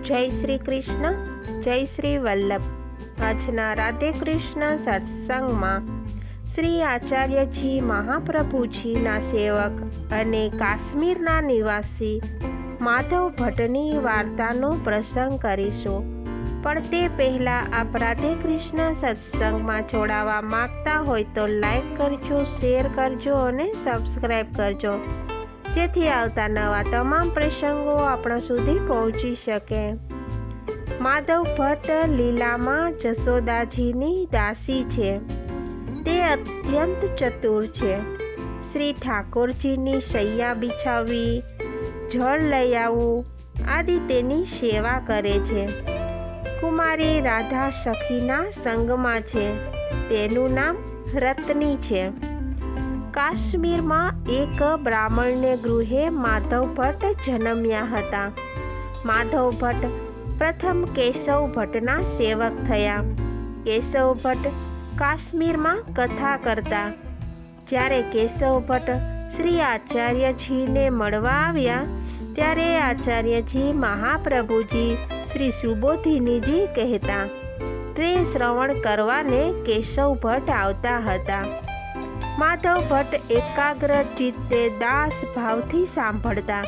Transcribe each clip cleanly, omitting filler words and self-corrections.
જય શ્રી કૃષ્ણ, જય શ્રી વલ્લભ. આજના રાધે કૃષ્ણ સત્સંગમાં શ્રી આચાર્યજી મહાપ્રભુજીના સેવક અને કાશ્મીરના નિવાસી માધવ ભટ્ટની વાર્તાનો પ્રસંગ કરીશું. પણ તે પહેલાં આપ રાધે કૃષ્ણ સત્સંગમાં જોડાવા માંગતા હોય તો લાઈક કરજો, શેર કરજો અને સબસ્ક્રાઈબ કરજો, જેથી આવતા નવા તમામ પ્રસંગો આપણા સુધી પહોંચી શકે. માધવ ભટ્ટ લીલામાં જશોદાજીની દાસી છે. તે અત્યંત ચતુર છે. શ્રી ઠાકોરજીની શૈયા બિછાવવી, જળ લઈ આવવું આદિ તેની સેવા કરે છે. કુમારી રાધા સખીના સંગમાં છે. તેનું નામ રત્ની છે. કાશ્મીરમાં એક બ્રાહ્મણને ગૃહે માધવ ભટ્ટ જન્મ્યા હતા. માધવ ભટ્ટ પ્રથમ કેશવ ભટ્ટના સેવક થયા. કેશવ ભટ્ટ કાશ્મીરમાં કથા કરતા. જ્યારે કેશવ ભટ્ટ શ્રી આચાર્યજીને મળવા આવ્યા ત્યારે આચાર્યજી મહાપ્રભુજી શ્રી સુબોધિનીજી કહેતા. તે શ્રવણ કરવાને કેશવ ભટ્ટ આવતા હતા. માધવ ભટ્ટ એકાગ્ર ચિત્તે દાસ ભાવથી સાંભળતા.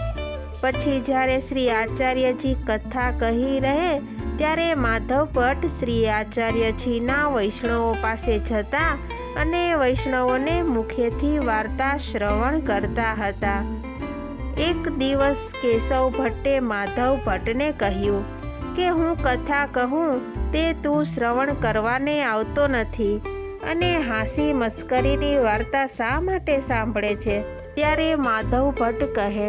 પછી જ્યારે શ્રી આચાર્યજી કથા કહી રહે ત્યારે માધવ ભટ્ટ શ્રી આચાર્યજીના વૈષ્ણવો પાસે જતા અને વૈષ્ણવોને મુખેથી વાર્તા શ્રવણ કરતા હતા. એક દિવસ કેશવ ભટ્ટે માધવ ભટ્ટને કહ્યું કે હું કથા કહું તે તું શ્રવણ કરવાને આવતો નથી અને હાસી મસ્કરીની વાર્તા શા માટે સાંભળે છે? ત્યારે માધવ ભટ્ટ કહે,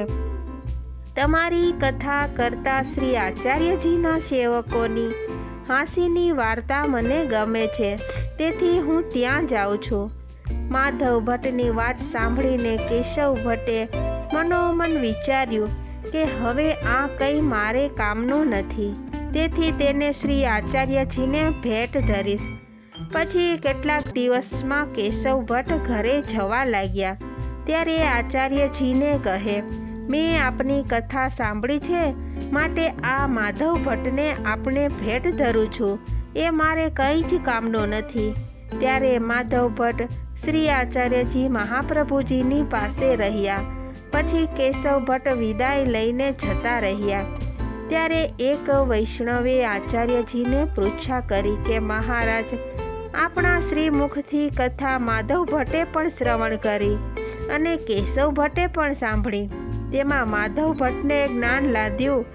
તમારી કથા કરતા શ્રી આચાર્યજીના સેવકોની હાસીની વાર્તા મને ગમે છે, તેથી હું ત્યાં જાઉં છું. માધવ ભટ્ટની વાત સાંભળીને કેશવ ભટ્ટે મનોમન વિચાર્યું કે હવે આ કંઈ મારે કામનું નથી, તેથી તેને શ્રી આચાર્યજીને ભેટ ધરીશ. પછી કેટલાક દિવસમાં કેશવ ભટ્ટ ઘરે જવા લાગ્યા. ત્યારે આચાર્યજીને કહે, મેં આપની કથા સાંભળી છે, માટે આ માધવ ભટ્ટને આપણે ભેટ ધરું છું. એ મારે કંઈ જ કામનો નથી. ત્યારે માધવ ભટ્ટ શ્રી આચાર્યજી મહાપ્રભુજીની પાસે રહ્યા. પછી કેશવ ભટ્ટ વિદાય લઈને જતા રહ્યા. ત્યારે એક વૈષ્ણવે આચાર્યજીને પૃચ્છા કરી કે મહારાજ, આપણા શ્રી મુખથી કથા માધવ ભટ્ટે પણ શ્રવણ કરી અને કેશવ ભટ્ટે પણ સાંભળી. તેમાં માધવ ભટ્ટને જ્ઞાન લાદ્યું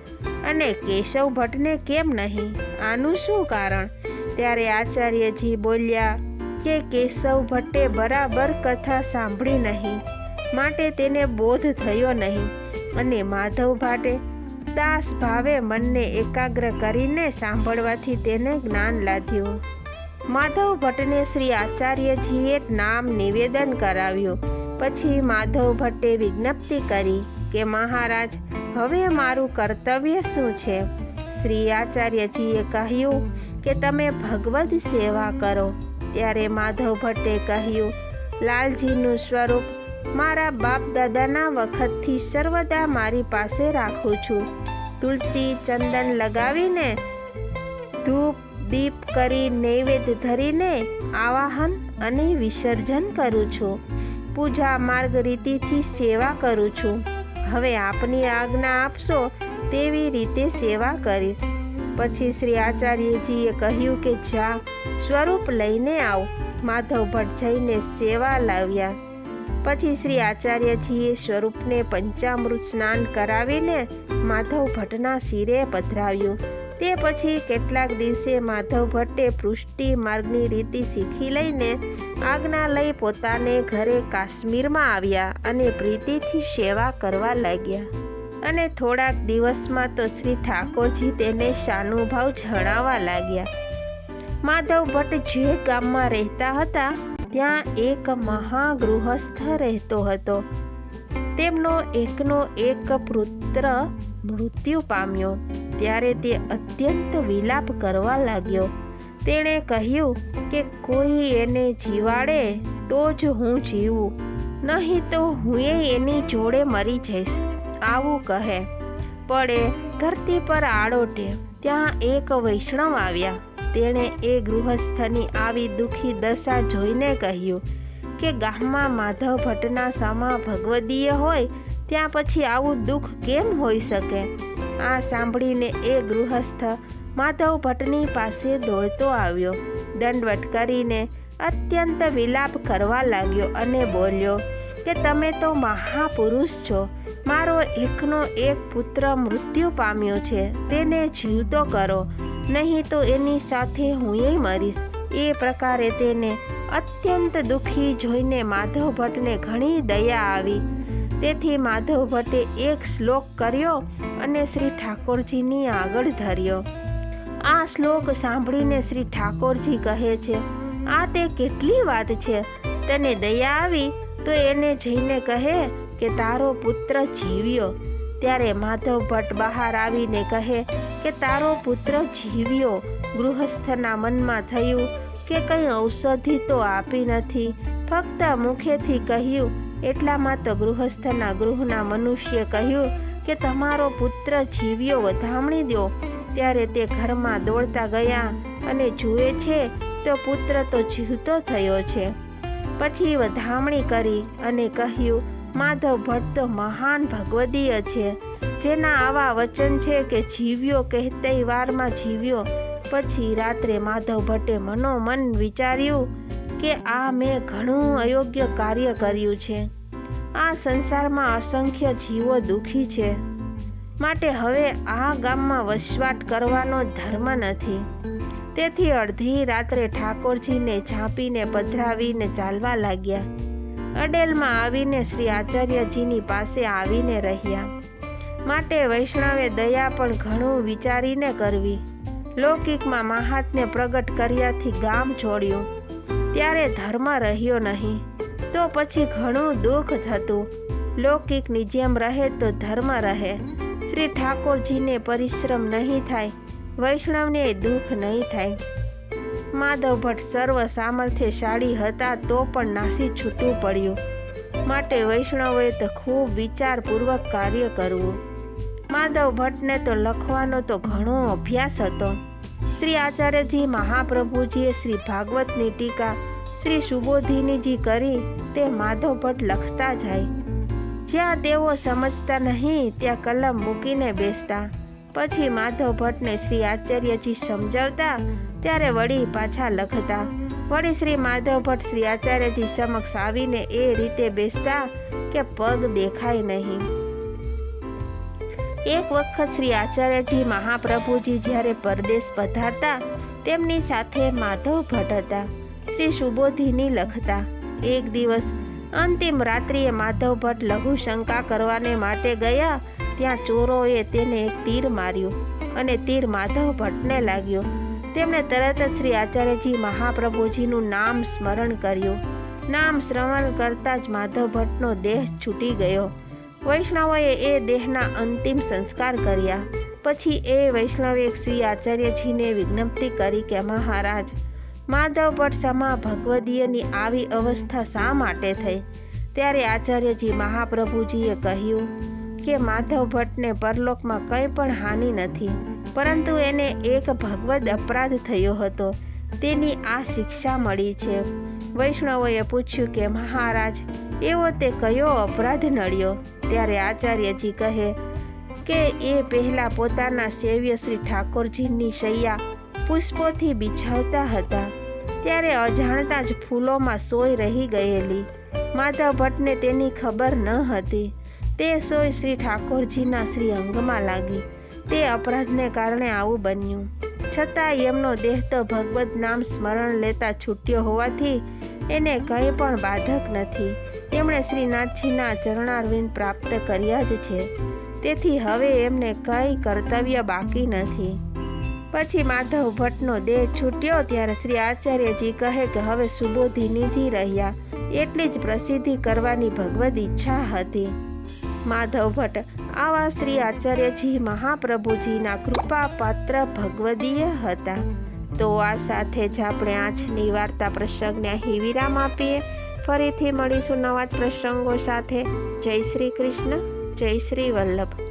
અને કેશવ ભટ્ટને કેમ નહીં? આનું શું કારણ? ત્યારે આચાર્યજી બોલ્યા કે કેશવ ભટ્ટે બરાબર કથા સાંભળી નહીં, માટે તેને બોધ થયો નહીં, અને માધવ ભટ્ટે દાસ ભાવે મનને એકાગ્ર કરીને સાંભળવાથી તેને જ્ઞાન લાદ્યું. માધવ ભટ્ટને શ્રી આચાર્યજીએ નામ નિવેદન કરાવ્યું. પછી માધવ ભટ્ટે વિજ્ઞપ્તિ કરી કે મહારાજ, હવે મારું કર્તવ્ય શું છે? શ્રી આચાર્યજીએ કહ્યું કે તમે ભગવદ સેવા કરો. ત્યારે માધવ ભટ્ટે કહ્યું, લાલજીનું સ્વરૂપ મારા બાપ દાદાના વખતથી સર્વદા મારી પાસે રાખું છું. તુલસી ચંદન લગાવીને ધૂપ દીપ કરી નૈવેદ્ય ધરીને આવાહન અને વિસર્જન કરું છું. પૂજા માર્ગ રીતિથી સેવા કરું છું. હવે આપની આજ્ઞા આપશો તેવી રીતે સેવા કરીશ. પછી શ્રી આચાર્યજીએ કહ્યું કે જા, સ્વરૂપ લઈને આવ. માધવ ભટ્ટ જઈને સેવા લાવ્યા. પછી શ્રી આચાર્યજીએ સ્વરૂપને પંચામૃત સ્નાન કરાવીને માધવ ભટ્ટના શિરે પધરાવ્યું. તે પછી કેટલાક દિવસે માધવ ભટ્ટે પૃષ્ટિ માર્ગની રીતિ શીખી લઈને આજ્ઞા લઈ પોતાને ઘરે કાશ્મીરમાં આવ્યા અને પ્રીતિથી સેવા કરવા લાગ્યા. અને થોડાક દિવસમાં તો શ્રી ઠાકોરજી તેને શાનુભાવ જણાવવા લાગ્યા. માધવ ભટ્ટ જે ગામમાં રહેતા હતા ત્યાં એક મહાગૃહસ્થ રહેતો હતો. તેમનો એકનો એક પુત્ર મૃત્યુ પામ્યો. ત્યારે તે અત્યંત વિલાપ કરવા લાગ્યો. તેણે કહ્યું કે કોઈ એને જીવાડે તો જ હું જીવું, નહીં તો હું એની જોડે મરી જઈશ. આવું કહે. પડે ધરતી પર આડોટે, ત્યાં એક વૈષ્ણવ આવ્યા. તેણે એ ગૃહસ્થની આવી દુઃખી દશા જોઈને કહ્યું કે ગામમાં માધવ ભટ્ટના સમા ભગવદીય હોય ત્યાં પછી આવું દુઃખ કેમ હોઈ શકે? આ સાંભળીને એ ગૃહસ્થ માધવ ભટ્ટની પાસે દોડતો આવ્યો. દંડવત કરીને અત્યંત વિલાપ કરવા લાગ્યો અને બોલ્યો કે તમે તો મહાપુરુષ છો. મારો એકનો એક પુત્ર મૃત્યુ પામ્યો છે, તેને જીવતો કરો, નહીં તો એની સાથે હુંય મરીશ. એ પ્રકારે તેને અત્યંત દુઃખી જોઈને માધવ ભટ્ટને ઘણી દયા આવી. તેથી માધવ ભટ્ટે એક શ્લોક કર્યો અને શ્રી ઠાકોરજીની આગળ ધર્યો. આ શ્લોક સાંભળીને શ્રી ઠાકોરજી કહે છે, આ તે કેટલી વાત છે. તને દયા આવી તો એને જઈને કહે કે તારો પુત્ર જીવ્યો. ત્યારે માધવ ભટ્ટ બહાર આવીને કહે કે તારો પુત્ર જીવ્યો. ગૃહસ્થના મનમાં થયું કે કંઈ ઔષધિ તો આપી નથી, ફક્ત મુખેથી કહ્યું. એટલામાં તો ગૃહસ્થના ગૃહના મનુષ્ય કહ્યું કે તમારો પુત્ર જીવ્યો, વધામણી દો. ત્યારે તે ઘરમાં દોડતા ગયા અને જુએ છે તો પુત્ર તો જીવતો થયો છે. પછી વધામણી કરી અને કહ્યું, માધવ ભટ્ટ તો મહાન ભગવદીય છે, જેના આવા વચન છે કે જીવ્યો કહેતેય વારમાં જીવ્યો. પછી રાત્રે માધવ ભટ્ટે મનોમન વિચાર્યું કે આ મેં ઘણું અયોગ્ય કાર્ય કર્યું છે. આ સંસારમાં અસંખ્ય જીવો દુઃખી છે, માટે હવે આ ગામમાં વસવાટ કરવાનો ધર્મ નથી. તેથી અડધી રાત્રે ઠાકોરજીને ઝાંપીને પધરાવીને ચાલવા લાગ્યા. અડેલમાં આવીને શ્રી આચાર્યજીની પાસે આવીને રહ્યા. માટે વૈષ્ણવે દયા પણ ઘણું વિચારીને કરવી. લૌકિકમાં મહાત્મ્ય પ્રગટ કર્યાથી ગામ છોડ્યું, ત્યારે ધર્મ રહ્યો નહીં. તો પછી ઘણું દુઃખ થતું. લૌકિકની જેમ રહે તો ધર્મ રહે. શ્રી ઠાકોરજીને પરિશ્રમ નહીં થાય, વૈષ્ણવને દુઃખ નહીં થાય. માધવ ભટ્ટ સર્વ સામર્થ્યશાળી હતા તો પણ નાસી છૂટવું પડ્યું. માટે વૈષ્ણવોએ તો ખૂબ વિચારપૂર્વક કાર્ય કરવું. માધવ ભટ્ટને તો લખવાનો તો ઘણો અભ્યાસ હતો. શ્રી આચાર્યજી મહાપ્રભુજીએ શ્રી ભાગવતની ટીકા શ્રી સુબોધિનીજી કરી તે માધવ ભટ્ટ લખતા જાય. જ્યાં તેઓ સમજતા નહીં ત્યાં કલમ મૂકીને બેસતા. પછી માધવ ભટ્ટને શ્રી આચાર્યજી સમજાવતા ત્યારે વળી પાછા લખતા. વળી શ્રી માધવ ભટ્ટ શ્રી આચાર્યજી સમક્ષ આવીને એ રીતે બેસતા કે પગ દેખાય નહીં. એક વખત શ્રી આચાર્યજી મહાપ્રભુજી જ્યારે પરદેશ પધારતા તેમની સાથે માધવ ભટ્ટ હતા. શ્રી સુબોધિની લખતા. એક દિવસ અંતિમ રાત્રિએ માધવ ભટ્ટ લઘુ શંકા કરવાને માટે ગયા. ત્યાં ચોરોએ તેને એક તીર માર્યું અને તીર માધવ ભટ્ટને લાગ્યો. તેમણે તરત જ શ્રી આચાર્યજી મહાપ્રભુજીનું નામ સ્મરણ કર્યું. નામ શ્રવણ કરતા જ માધવ ભટ્ટનો દેહ છૂટી ગયો. વૈષ્ણવોએ એ દેહના અંતિમ સંસ્કાર કર્યા. પછી એ વૈષ્ણવે શ્રી આચાર્યજીને વિજ્ઞપ્તિ કરી કે મહારાજ, માધવ ભટ્ટ સમા ભગવદીયની આવી અવસ્થા શા માટે થઈ? ત્યારે આચાર્યજી મહાપ્રભુજીએ કહ્યું કે માધવ ભટ્ટને પરલોકમાં કંઈ પણ હાનિ નથી, પરંતુ એને એક ભગવદ અપરાધ થયો હતો, તેની આ શિક્ષા મળી છે. વૈષ્ણવોએ પૂછ્યું કે મહારાજ, એવો તે કયો અપરાધ નડ્યો? ત્યારે આચાર્યજી કહે કે એ પહેલાં પોતાના સેવ્ય શ્રી ઠાકોરજીની શૈયા પુષ્પોથી બિછાવતા હતા, ત્યારે અજાણતા જ ફૂલોમાં સોય રહી ગયેલી. માધવ ભટ્ટને તેની ખબર ન હતી. તે સોય શ્રી ઠાકોરજીના શ્રી અંગમાં લાગી. તે અપરાધને કારણે આવું બન્યું. છતાં એમનો દેહ તો ભગવદ નામ સ્મરણ લેતા છૂટ્યો હોવાથી એને કંઈ પણ બાધક નથી. તેમણે શ્રીનાથજીના ચરણારવિંદ પ્રાપ્ત કર્યા જ છે, તેથી હવે એમને કંઈ કર્તવ્ય બાકી નથી. પછી માધવ ભટ્ટનો દેહ છૂટ્યો ત્યારે શ્રી આચાર્યજી કહે કે હવે સુબોધિનીજી રહ્યા, એટલી જ પ્રસિદ્ધિ કરવાની ભગવદ ઈચ્છા હતી. માધવ ભટ્ટ આવા શ્રી આચાર્યજી મહાપ્રભુજીના કૃપા પાત્ર ભગવદીય હતા. તો આ સાથે જ આપણે આજની વાર્તા પ્રસંગને અહીં વિરામ આપીએ. ફરીથી મળીશું નવા જ પ્રસંગો સાથે. જય શ્રી કૃષ્ણ, જય શ્રી વલ્લભ.